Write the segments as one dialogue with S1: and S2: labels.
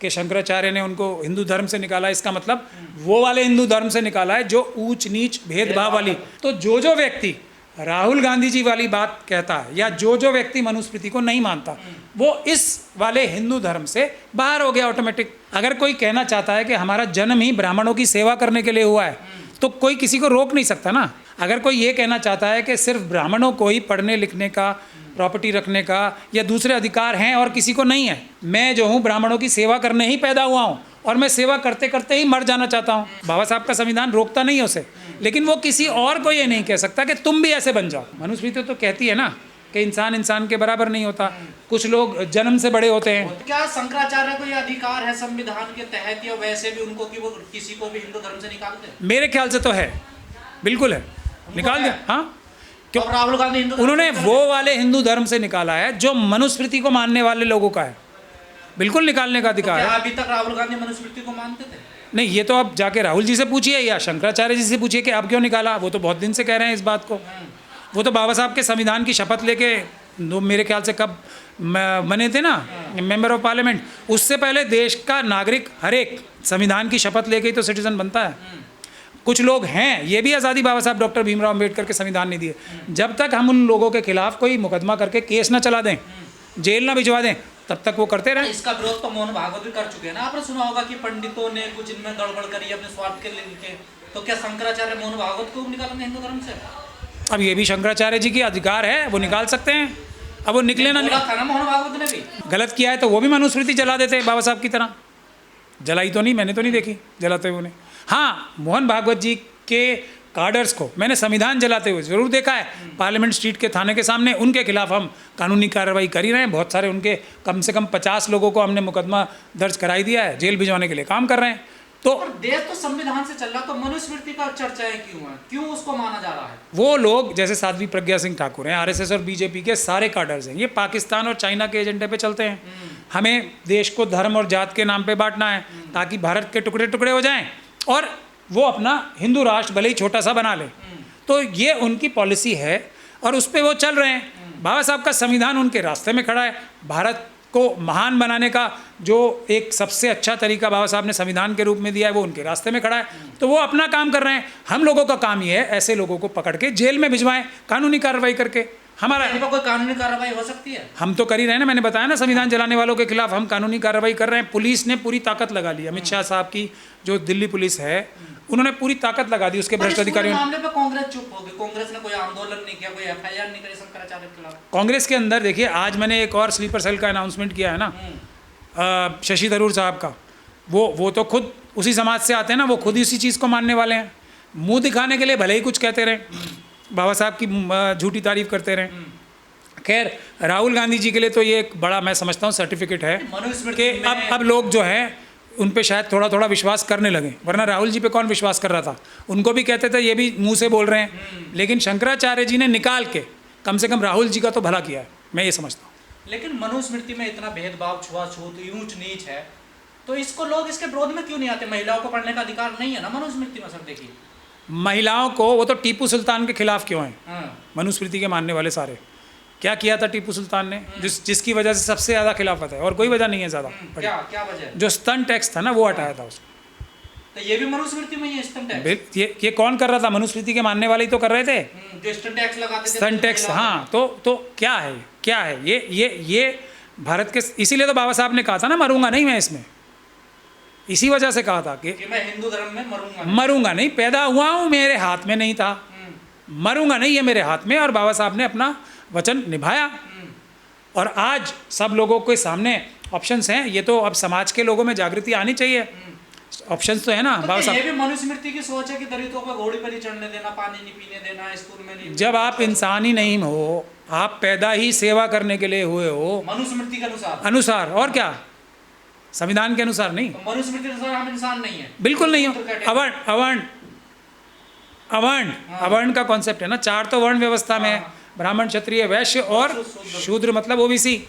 S1: कि शंकराचार्य ने उनको हिंदू धर्म से निकाला, इसका मतलब वो वाले हिंदू धर्म से निकाला है जो ऊंच नीच भेदभाव वाली। तो जो व्यक्ति राहुल गांधी जी वाली बात कहता है या जो व्यक्ति मनुस्मृति को नहीं मानता, वो इस वाले हिंदू धर्म से बाहर हो गया ऑटोमेटिक। अगर कोई कहना चाहता है कि हमारा जन्म ही ब्राह्मणों की सेवा करने के लिए हुआ है, तो कोई किसी को रोक नहीं सकता ना। अगर कोई ये कहना चाहता है कि सिर्फ ब्राह्मणों को ही पढ़ने लिखने का, प्रॉपर्टी रखने का या दूसरे अधिकार हैं और किसी को नहीं है, मैं जो हूँ ब्राह्मणों की सेवा करने ही पैदा हुआ हूँ और मैं सेवा करते करते ही मर जाना चाहता हूँ, बाबा साहब का संविधान रोकता नहीं है उसे, लेकिन वो किसी और को ये नहीं कह सकता कि तुम भी ऐसे बन जाओ। मनुस्मृति तो कहती है ना कि इंसान इंसान के बराबर नहीं होता, कुछ लोग जन्म से बड़े होते हैं।
S2: क्या शंकराचार्य को ये अधिकार है संविधान के तहत या वैसे भी उनको कि वो किसी को भी हिंदू धर्म से निकाल दे?
S1: मेरे ख्याल से तो है, बिल्कुल है, निकाल दे। हाँ, क्यों?
S2: राहुल गांधी
S1: उन्होंने वो वाले हिंदू धर्म से निकाला है जो मनुस्मृति को मानने वाले लोगों का है, बिल्कुल निकालने का अधिकार है।
S2: अभी तक राहुल गांधी मनुस्मृति को मानते थे? नहीं,
S1: ये तो आप जाके राहुल जी से पूछिए या शंकराचार्य जी से पूछिए कि आप क्यों निकाला। वो तो बहुत दिन से कह रहे हैं इस बात को। वो तो बाबा साहब के संविधान की शपथ लेके मेरे ख्याल से कब बने थे ना मेंबर ऑफ पार्लियामेंट, उससे पहले देश का नागरिक हर एक संविधान की शपथ लेके ही तो सिटीजन बनता है। कुछ लोग हैं, ये भी आज़ादी बाबा साहब डॉक्टर भीमराव अम्बेडकर के संविधान ने दिए। जब तक हम उन लोगों के खिलाफ कोई मुकदमा करके केस ना चला दें, जेल ना भिजवा दें, तब तक वो करते रहे।
S2: इसका विरोध तो मोहन भागवत भी कर चुके हैं ना। आपने सुना होगा कि पंडितों ने कुछ इनमें गड़बड़ करी अपने स्वार्थ के लिए, तो क्या शंकराचार्य मोहन भागवत को निकालेंगे हिंदू धर्म से?
S1: अब ये भी शंकराचार्य जी की अधिकार है, वो निकाल सकते हैं। अब वो निकले ना,
S2: मोहन भागवत ने भी
S1: गलत किया है तो वो भी मनुस्मृति जला देते बाबा साहब की तरह। जलाई तो नहीं, मैंने तो नहीं देखी जलाते हुए उन्हें। हाँ, मोहन भागवत जी के कार्डर्स को मैंने संविधान जलाते हुए ज़रूर देखा है। पार्लियामेंट स्ट्रीट के थाने के सामने उनके खिलाफ हम कानूनी कार्रवाई कर ही रहे हैं। बहुत सारे उनके कम से कम 50 लोगों को हमने मुकदमा दर्ज कराई दिया है, जेल भिजवाने के लिए काम कर रहे हैं। तो
S2: देश तो संविधान से चल रहा, तो मनुस्मृति का चर्चाएं क्यों है? क्यों उसको माना जा रहा है?
S1: वो लोग जैसे साध्वी प्रज्ञा सिंह ठाकुर हैं, आरएसएस और बीजेपी के सारे कार्डर्स हैं, ये पाकिस्तान और चाइना के एजेंडे पे चलते हैं। हमें देश को धर्म और जात के नाम पे बांटना है ताकि भारत के टुकड़े टुकड़े हो जाएं और वो अपना हिंदू राष्ट्र भले ही छोटा सा बना ले। तो ये उनकी पॉलिसी है और उस पर वो चल रहे हैं। बाबा साहब का संविधान उनके रास्ते में खड़ा है। भारत को महान बनाने का जो एक सबसे अच्छा तरीका बाबा साहब ने संविधान के रूप में दिया है, वो उनके रास्ते में खड़ा है। तो वो अपना काम कर रहे हैं। हम लोगों का काम ये है ऐसे लोगों को पकड़ के जेल में भिजवाएं कानूनी कार्रवाई करके। हमारा
S2: कोई कानूनी कार्रवाई हो सकती है?
S1: हम तो कर ही रहे हैं ना, मैंने बताया ना, संविधान जलाने वालों के खिलाफ हम कानूनी कार्रवाई कर रहे हैं। पुलिस ने पूरी ताकत लगा ली। अमित शाह साहब की जो दिल्ली पुलिस है, उन्होंने पूरी ताकत लगा दी उसके भ्रष्ट अधिकारियों ने।
S2: मामले पे कांग्रेस चुप हो गई। कांग्रेस ने कोई आंदोलन नहीं किया, कोई एफआईआर नहीं करी शंकराचार्य के खिलाफ।
S1: कांग्रेस के अंदर देखिए, आज मैंने एक और स्लीपर सेल का अनाउंसमेंट किया है ना, शशि थरूर साहब का। वो तो खुद उसी समाज से आते हैं ना, वो खुद इसी चीज़ को मानने वाले हैं। मुंह दिखाने के लिए भले ही कुछ कहते रहें, बाबा साहब की झूठी तारीफ करते रहें। खैर, राहुल गांधी जी के लिए तो ये एक बड़ा, मैं समझता हूँ, सर्टिफिकेट है कि अब लोग जो हैं उन पे शायद थोड़ा थोड़ा विश्वास करने लगे। वरना राहुल जी पे कौन विश्वास कर रहा था? उनको भी कहते थे ये भी मुंह से बोल रहे हैं, लेकिन शंकराचार्य जी ने निकाल के कम से कम राहुल जी का तो भला किया है, मैं ये समझता हूँ।
S2: लेकिन मनुस्मृति में इतना भेदभाव, छुआछूत, ऊंच नीच है, तो इसको लोग इसके विरोध में क्यों नहीं आते? महिलाओं को पढ़ने का अधिकार नहीं है ना मनुस्मृति में? सर देखिए,
S1: महिलाओं को, वो तो टीपू सुल्तान के खिलाफ क्यों हैं मनुस्मृति के मानने वाले सारे? क्या किया था टीपू सुल्तान ने जिसकी वजह से सबसे ज़्यादा खिलाफत है? और कोई वजह नहीं है ज़्यादा।
S2: क्या वजह?
S1: जो स्तन टैक्स था ना, वो हटाया था उसको।
S2: तो ये भी मनुस्मृति में ही है, स्तन टैक्स?
S1: ये कौन कर रहा था? मनुस्मृति के मानने वाले ही तो कर रहे थे,
S2: जो स्तन टैक्स लगाते थे।
S1: स्तन टैक्स, हाँ। तो क्या है ये भारत के, इसीलिए तो बाबा साहब ने कहा था ना, मरूंगा नहीं मैं इसमें। इसी वजह से कहा था कि
S2: मैं हिंदू धर्म में
S1: मरूंगा नहीं। पैदा हुआ हूँ, मेरे हाथ में नहीं था, मरूंगा नहीं, ये मेरे हाथ में। और बाबा साहब ने अपना वचन निभाया। और आज सब लोगों के सामने ऑप्शंस हैं। ये तो अब समाज के लोगों में जागृति आनी चाहिए। ऑप्शंस तो है ना।
S2: तो बाबा साहब, ये भी मनुस्मृति की सोच है कि दलितों को घोड़ी पर ही चढ़ने देना, पानी नहीं पीने देना, स्कूल में नहीं।
S1: जब आप इंसान ही नहीं हो, आप पैदा ही सेवा करने के लिए हुए हो
S2: मनुस्मृति के अनुसार,
S1: और क्या, संविधान के अनुसार नहीं।
S2: तो मनुस्मृति के अनुसार हम इंसान नहीं है?
S1: बिल्कुल नहीं हो। अवर्ण का कॉन्सेप्ट है ना, 4 तो वर्ण व्यवस्था में है, ब्राह्मण, क्षत्रिय, वैश्य और शूद्र, मतलब ओबीसी।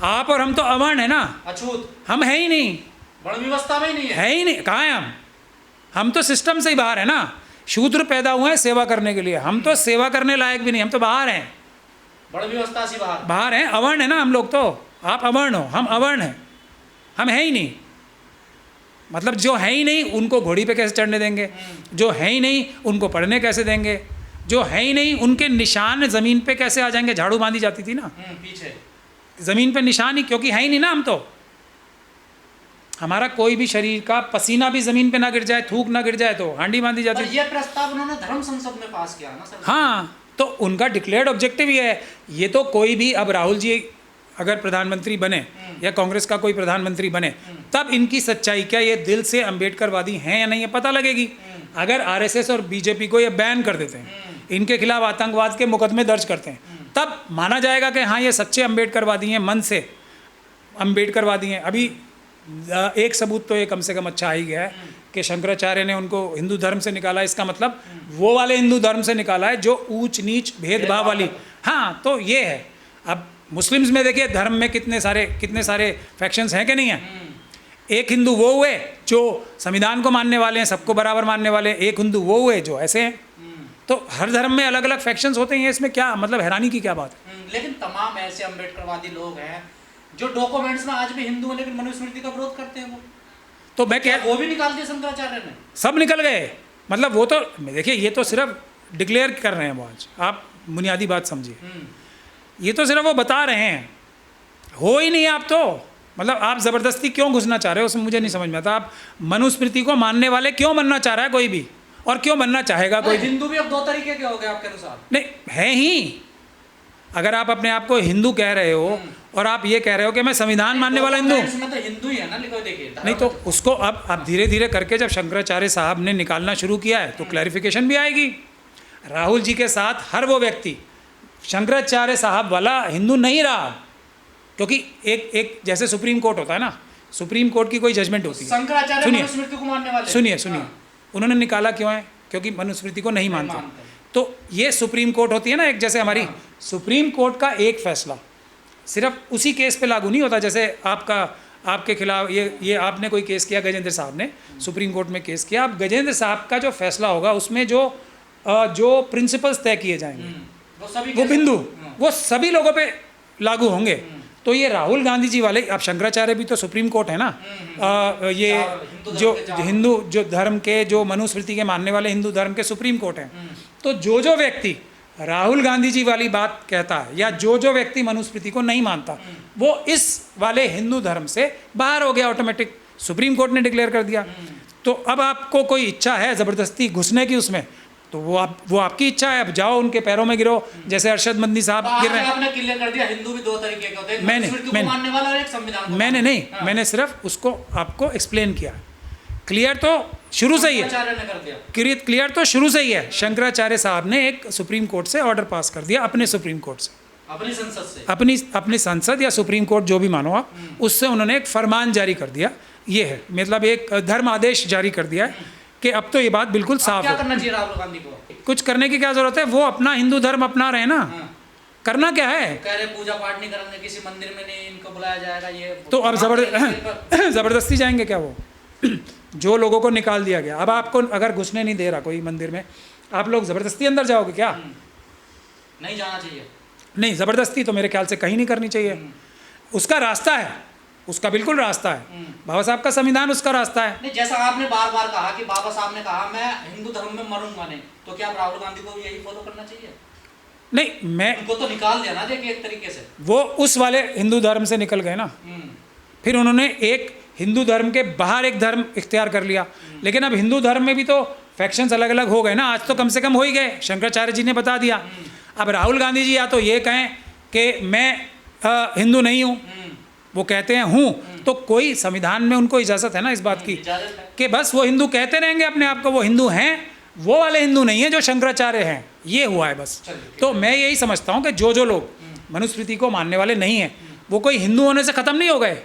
S1: आप और हम तो अवर्ण है ना,
S2: अछूत।
S1: हम है ही नहीं,
S2: वर्ण व्यवस्था में ही नहीं
S1: है ही नहीं। कहाँ है हम तो सिस्टम से ही बाहर है ना। शूद्र पैदा हुए हैं सेवा करने के लिए, हम तो सेवा करने लायक भी नहीं, हम तो बाहर हैं,
S2: वर्ण व्यवस्था से बाहर
S1: हैं। अवर्ण है ना हम लोग तो। आप अवर्ण हो, हम अवर्ण हैं। हम हैं ही नहीं, मतलब जो है ही नहीं उनको घोड़ी पे कैसे चढ़ने देंगे, जो है ही नहीं उनको पढ़ने कैसे देंगे, जो है ही नहीं उनके निशान ज़मीन पे कैसे आ जाएंगे। झाड़ू बांधी जाती थी ना
S2: पीछे
S1: ज़मीन पे निशान ही, क्योंकि है ही नहीं ना हम तो। हमारा कोई भी शरीर का पसीना भी ज़मीन पे ना गिर जाए, थूक ना गिर जाए तो हांडी बांधी जाती
S2: पर
S1: है।
S2: ये प्रस्ताव उन्होंने धर्म संसद में पास किया ना सर।
S1: हाँ, तो उनका डिक्लेयर्ड ऑब्जेक्टिव ये है। ये तो कोई भी, अब राहुल जी अगर प्रधानमंत्री बने या कांग्रेस का कोई प्रधानमंत्री बने, तब इनकी सच्चाई क्या, ये दिल से अम्बेडकरवादी हैं या नहीं, ये पता लगेगी। अगर आरएसएस और बीजेपी को ये बैन कर देते हैं, इनके खिलाफ आतंकवाद के मुकदमे दर्ज करते हैं, तब माना जाएगा कि हाँ ये सच्चे अम्बेडकरवादी हैं, मन से अम्बेडकरवादी हैं। अभी एक सबूत तो ये कम से कम अच्छा आ ही गया है कि शंकराचार्य ने उनको हिंदू धर्म से निकाला। इसका मतलब वो वाले हिंदू धर्म से निकाला है जो ऊंच नीच भेदभाव वाली। हाँ, तो ये है। अब मुस्लिम्स में देखिए धर्म में कितने सारे फैक्शंस हैं कि नहीं हैं। एक हिंदू वो हुए जो संविधान को मानने वाले हैं, सबको बराबर मानने वाले, एक हिंदू वो हुए जो ऐसे हैं। तो हर धर्म में अलग अलग फैक्शंस होते हैं, इसमें क्या मतलब हैरानी की क्या बात है।
S2: लेकिन तमाम ऐसे अम्बेडकरवादी लोग हैं जो डॉक्यूमेंट्स में आज भी हिंदू हैं लेकिन मनुस्मृति का विरोध करते हैं। वो
S1: तो मैं क्या,
S2: वो भी निकाल दिया शंकराचार्य ने,
S1: सब निकल गए। मतलब वो तो देखिए, ये तो सिर्फ डिक्लेयर कर रहे हैं वो। आज आप बुनियादी बात समझिए, ये तो सिर्फ वो बता रहे हैं, हो ही नहीं। आप तो मतलब आप ज़बरदस्ती क्यों घुसना चाह रहे हो उसमें मुझे नहीं समझ में आता। आप मनुस्मृति को मानने वाले क्यों बनना चाह रहा है कोई भी, और क्यों बनना चाहेगा कोई भी।
S2: हिंदू भी अब दो तरीके के हो गए आपके अनुसार।
S1: नहीं है ही। अगर आप अपने आप को हिंदू कह रहे हो और आप ये कह रहे हो कि मैं संविधान मानने वाला हिंदू,
S2: इसमें तो हिंदू ही है ना लिखो, देखिए।
S1: नहीं तो उसको अब आप धीरे धीरे करके जब शंकराचार्य साहब ने निकालना शुरू किया है तो क्लैरिफिकेशन भी आएगी। राहुल जी के साथ हर वो व्यक्ति शंकराचार्य साहब वाला हिंदू नहीं रहा, क्योंकि एक जैसे सुप्रीम कोर्ट होता है ना, सुप्रीम कोर्ट की कोई जजमेंट होती है।
S2: शंकराचार्य मनुस्मृति को मानने वाले,
S1: सुनिए, उन्होंने निकाला क्यों है, क्योंकि मनुस्मृति को नहीं मानते। तो ये सुप्रीम कोर्ट होती है ना, एक जैसे हमारी सुप्रीम कोर्ट का एक फैसला सिर्फ उसी केस पे लागू नहीं होता। जैसे आपके खिलाफ ये आपने कोई केस किया, गजेंद्र साहब ने सुप्रीम कोर्ट में केस किया, अब गजेंद्र साहब का जो फैसला होगा उसमें जो प्रिंसिपल्स तय किए जाएंगे वो बिंदु वो सभी लोगों पे लागू होंगे। तो ये राहुल गांधी जी वाले, अब शंकराचार्य भी तो सुप्रीम कोर्ट है ना, ये जो हिंदू जो धर्म के, जो मनुस्मृति के मानने वाले हिंदू धर्म के सुप्रीम कोर्ट हैं। तो जो व्यक्ति राहुल गांधी जी वाली बात कहता है या जो व्यक्ति मनुस्मृति को नहीं मानता, वो इस वाले हिंदू धर्म से बाहर हो गया ऑटोमेटिक। सुप्रीम कोर्ट ने डिक्लेयर कर दिया। तो अब आपको कोई इच्छा है ज़बरदस्ती घुसने की उसमें, तो वो आपकी इच्छा है। अब जाओ उनके पैरों में गिरो, जैसे अरशद मंदी साहब गिर रहे हैं।
S2: आपने क्लियर कर दिया हिंदू भी दो तरीके के होते हैं, मनुस्मृति को मानने वाला और एक संविधान को
S1: मैंने नहीं, मैंने सिर्फ उसको आपको एक्सप्लेन किया। क्लियर तो शुरू से ही है, क्लियर तो शुरू से ही है। शंकराचार्य साहब ने एक सुप्रीम कोर्ट से ऑर्डर पास कर दिया, अपने सुप्रीम कोर्ट से,
S2: अपनी संसद से,
S1: अपनी संसद या सुप्रीम कोर्ट जो भी मानो आप, उससे उन्होंने एक फरमान जारी कर दिया। ये है मतलब एक धर्म आदेश जारी कर दिया है कि अब तो ये बात बिल्कुल साफ
S2: क्या
S1: है।
S2: करना चाहिए राहुल गांधी को?
S1: कुछ करने की क्या जरूरत है, वो अपना हिंदू धर्म अपना रहे ना। करना क्या है,
S2: कह रहे पूजा पाठ नहीं करेंगे, किसी मंदिर में नहीं इनको बुलाया जाएगा। ये
S1: तो अब जबरदस्ती जाएंगे क्या वो? जो लोगों को निकाल दिया गया, अब आपको अगर घुसने नहीं दे रहा कोई मंदिर में, आप लोग जबरदस्ती अंदर जाओगे क्या?
S2: नहीं जाना चाहिए।
S1: नहीं, जबरदस्ती तो मेरे ख्याल से कहीं नहीं करनी चाहिए। उसका रास्ता है, उसका बिल्कुल रास्ता है। बाबा साहब का संविधान उसका रास्ता है।
S2: नहीं, जैसा आपने बार बार कहा कि बाबा साहब ने कहा मैं हिंदू धर्म में मरूंगा नहीं, तो क्या राहुल गांधी को यही फॉलो करना चाहिए?
S1: नहीं, मैं
S2: उनको तो निकाल दिया ना, देखिए एक तरीके से
S1: वो उस वाले हिंदू धर्म से निकल गए ना। फिर उन्होंने एक हिंदू धर्म के बाहर एक धर्म इख्तियार कर लिया। लेकिन अब हिंदू धर्म में भी तो फैक्शंस अलग अलग हो गए ना, आज तो कम से कम हो ही गए। शंकराचार्य जी ने बता दिया। अब राहुल गांधी जी या तो ये कहें कि मैं हिंदू नहीं हूँ, वो कहते हैं हूँ, तो कोई संविधान में उनको इजाज़त है ना इस बात की कि बस वो हिंदू कहते रहेंगे अपने आप को, वो हिंदू हैं, वो वाले हिंदू नहीं है जो शंकराचार्य हैं। ये हुआ है बस। तो मैं यही समझता हूँ कि जो लोग मनुस्मृति को मानने वाले नहीं हैं, वो कोई हिंदू होने से ख़त्म नहीं हो गए,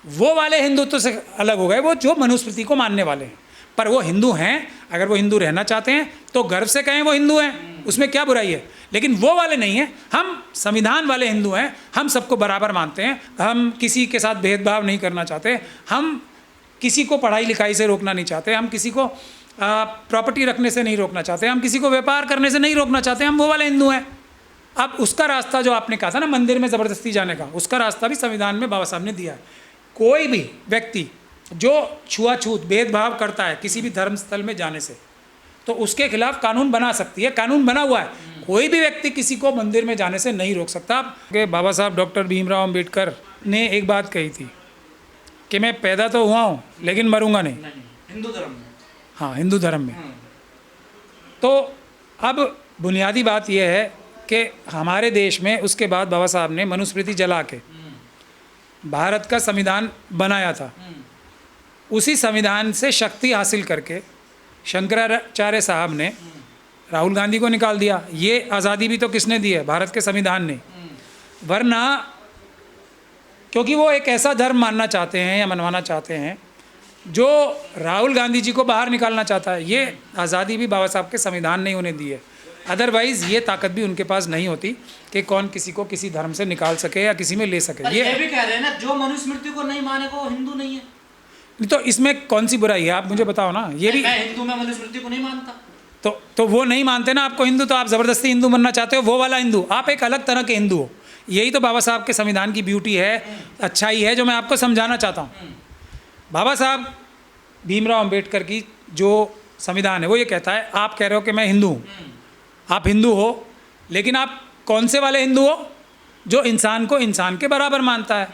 S1: वो वाले हिंदुत्व से अलग हो गए, वो जो मनुस्मृति को मानने वाले हैं। पर वो हिंदू हैं, अगर वो हिंदू रहना चाहते हैं तो गर्व से कहें वो हिंदू हैं, उसमें क्या बुराई है। लेकिन वो वाले नहीं हैं, हम संविधान वाले हिंदू हैं, हम सबको बराबर मानते हैं, हम किसी के साथ भेदभाव नहीं करना चाहते, हम किसी को पढ़ाई लिखाई से रोकना नहीं चाहते, हम किसी को प्रॉपर्टी रखने से नहीं रोकना चाहते, हम किसी को व्यापार करने से नहीं रोकना चाहते, हम वो वाले हिंदू हैं। अब उसका रास्ता जो आपने कहा था ना मंदिर में ज़बरदस्ती जाने का, उसका रास्ता भी संविधान में बाबा साहब ने दिया है कोई भी व्यक्ति जो छुआछूत भेदभाव करता है किसी भी धर्म स्थल में जाने से, तो उसके खिलाफ कानून बना सकती है, कानून बना हुआ है। कोई भी व्यक्ति किसी को मंदिर में जाने से नहीं रोक सकता। कि बाबा साहब डॉक्टर भीमराव अंबेडकर ने एक बात कही थी कि मैं पैदा तो हुआ हूँ लेकिन मरूंगा नहीं।
S2: नहीं, हिंदू धर्म में।
S1: हाँ, हिंदू धर्म में। तो अब बुनियादी बात यह है कि हमारे देश में उसके बाद बाबा साहब ने मनुस्मृति जला के भारत का संविधान बनाया था। उसी संविधान से शक्ति हासिल करके शंकराचार्य साहब ने राहुल गांधी को निकाल दिया। ये आज़ादी भी तो किसने दी है? भारत के संविधान ने। वरना क्योंकि वो एक ऐसा धर्म मानना चाहते हैं या मनवाना चाहते हैं जो राहुल गांधी जी को बाहर निकालना चाहता है। ये आज़ादी भी बाबा साहब के संविधान ने उन्हें दी है। अदरवाइज़ ये ताकत भी उनके पास नहीं होती कि कौन किसी को किसी धर्म से निकाल सके या किसी में ले सके।
S2: ये भी कह रहे हैं ना, जो मनुस्मृति को नहीं मानेगा वो हिंदू नहीं है।
S1: नहीं तो इसमें कौन सी बुराई है? आप मुझे बताओ ना। ये भी
S2: मैं हिंदू में मनुस्मृति को नहीं मानता।
S1: तो वो नहीं मानते ना आपको हिंदू, तो आप ज़बरदस्ती हिंदू बनना चाहते हो, वो वाला हिंदू। आप एक अलग तरह के हिंदू हो। यही तो बाबा साहब के संविधान की ब्यूटी है, अच्छाई है, जो मैं आपको समझाना चाहता हूँ। बाबा साहब भीमराव अंबेडकर की जो संविधान है वो ये कहता है, आप कह रहे हो कि मैं हिंदू हूँ, आप हिंदू हो, लेकिन आप कौन से वाले हिंदू हो? जो इंसान को इंसान के बराबर मानता है,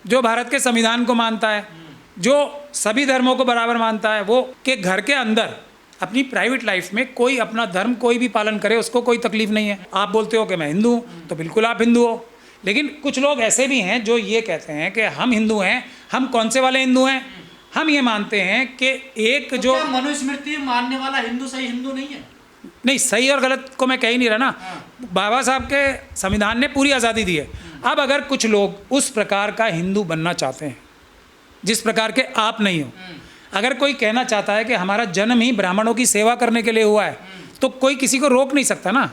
S1: जो भारत के संविधान को मानता है, जो सभी धर्मों को बराबर मानता है। वो के घर के अंदर अपनी प्राइवेट लाइफ में कोई अपना धर्म कोई भी पालन करे, उसको कोई तकलीफ नहीं है। आप बोलते हो कि मैं हिंदू हूँ, तो बिल्कुल आप हिंदू हो। लेकिन कुछ लोग ऐसे भी हैं जो ये कहते हैं कि हम हिंदू हैं। हम कौन से वाले हिंदू हैं? हम ये मानते हैं कि एक
S2: तो
S1: जो
S2: क्या मनुस्मृति मानने वाला हिंदू सही हिंदू नहीं है?
S1: नहीं, सही और गलत को मैं कह ही नहीं रहा ना। बाबा साहब के संविधान ने पूरी आज़ादी दी है। अब अगर कुछ लोग उस प्रकार का हिंदू बनना चाहते हैं जिस प्रकार के आप नहीं हो, अगर कोई कहना चाहता है कि हमारा जन्म ही ब्राह्मणों की सेवा करने के लिए हुआ है, तो कोई किसी को रोक नहीं सकता ना।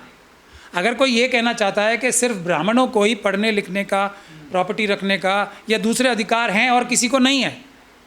S1: अगर कोई ये कहना चाहता है कि सिर्फ ब्राह्मणों को ही पढ़ने लिखने का, प्रॉपर्टी रखने का या दूसरे अधिकार हैं और किसी को नहीं है,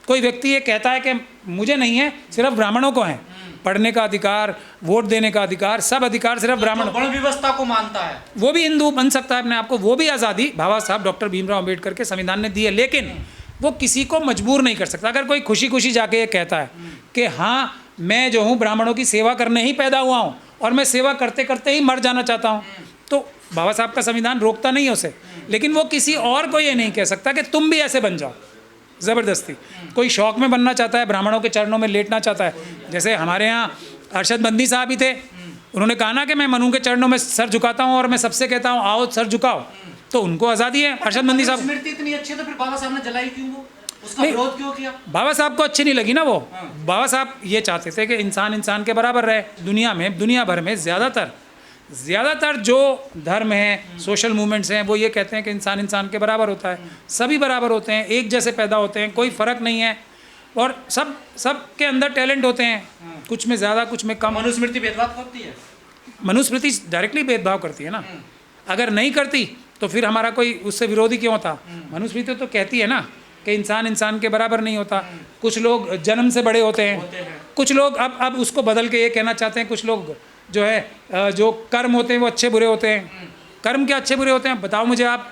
S1: कोई व्यक्ति ये कहता है कि मुझे नहीं है, सिर्फ ब्राह्मणों को हैं पढ़ने का अधिकार, वोट देने का अधिकार, सब अधिकार सिर्फ ब्राह्मण।
S2: वर्ण व्यवस्था को मानता है,
S1: वो भी हिंदू बन सकता है अपने आप को। वो भी आज़ादी बाबा साहब डॉक्टर भीमराव अंबेडकर के संविधान ने दी है, लेकिन वो किसी को मजबूर नहीं कर सकता। अगर कोई खुशी खुशी जाके ये कहता है कि हाँ मैं जो हूँ ब्राह्मणों की सेवा करने ही पैदा हुआ हूँ और मैं सेवा करते करते ही मर जाना चाहता हूँ, तो बाबा साहब का संविधान रोकता नहीं है उसे। लेकिन वो किसी और को ये नहीं कह सकता कि तुम भी ऐसे बन जाओ ज़बरदस्ती। कोई शौक में बनना चाहता है, ब्राह्मणों के चरणों में लेटना चाहता है, जैसे हमारे यहाँ अरशद बंदी साहब ही थे। उन्होंने कहा ना कि मैं मनु के चरणों में सर झुकाता हूँ और मैं सबसे कहता हूँ आओ सर झुकाओ, तो उनको आज़ादी है। अरशद बंदी साहब
S2: मनुस्मृति इतनी अच्छी है तो फिर बाबा साहब ने जलाई क्यों? वो उसका विरोध क्यों किया?
S1: बाबा साहब को अच्छी नहीं लगी ना वो। बाबा साहब ये चाहते थे कि इंसान इंसान के बराबर रहे। दुनिया में, दुनिया भर में ज़्यादातर जो धर्म हैं, सोशल मूवमेंट्स हैं, वो ये कहते हैं कि इंसान इंसान के बराबर होता है, सभी बराबर होते हैं, एक जैसे पैदा होते हैं, कोई फ़र्क नहीं है और सब के अंदर टैलेंट होते हैं, कुछ में ज़्यादा कुछ में कम।
S2: मनुस्मृति भेदभाव करती है?
S1: मनुस्मृति डायरेक्टली भेदभाव करती है ना। अगर नहीं करती तो फिर हमारा कोई उससे विरोधी क्यों होता? मनुस्मृति तो कहती है ना कि इंसान इंसान के बराबर नहीं होता। कुछ लोग जन्म से बड़े होते हैं, कुछ लोग अब उसको बदल के ये कहना चाहते हैं, कुछ लोग जो है जो कर्म होते हैं वो अच्छे बुरे होते हैं। कर्म क्या अच्छे बुरे होते हैं बताओ मुझे आप।